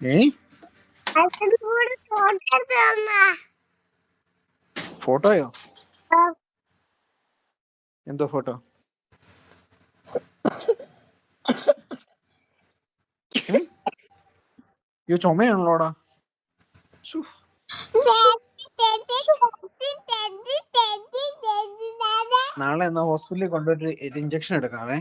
ഏ ഫോട്ടോയോ? എന്തോ ഫോട്ടോ? ഈ ചുമയാണല്ലോടാ. നാളെ എന്നാ ഹോസ്പിറ്റലിൽ കൊണ്ടുപോയിട്ട് ഇഞ്ചക്ഷൻ എടുക്കാവേ.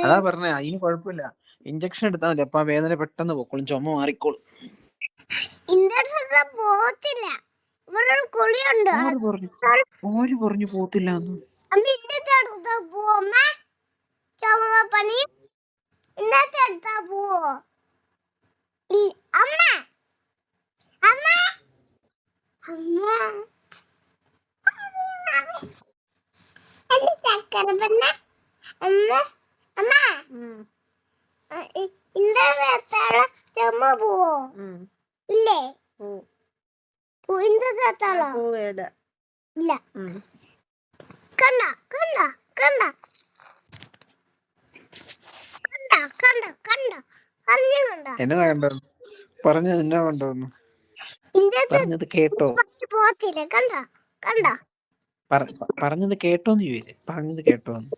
അതാ പറഞ്ഞേ, അതിന് കുഴപ്പമില്ല. ഇഞ്ചക്ഷൻ എടുത്താൽ മതി, അപ്പൊ ആ വേദന പെട്ടെന്ന് പോക്കോളും, ചുമ മാറിക്കോളും. ആര് പറഞ്ഞു പോത്തില്ല? എന്നതാ കണ്ടത്? പറഞ്ഞത് എന്നാ കണ്ടോന്ന് പറഞ്ഞത് കേട്ടോ? പറഞ്ഞത് കേട്ടോന്ന് ചോദിച്ചേ. പറഞ്ഞത് കേട്ടോന്ന്.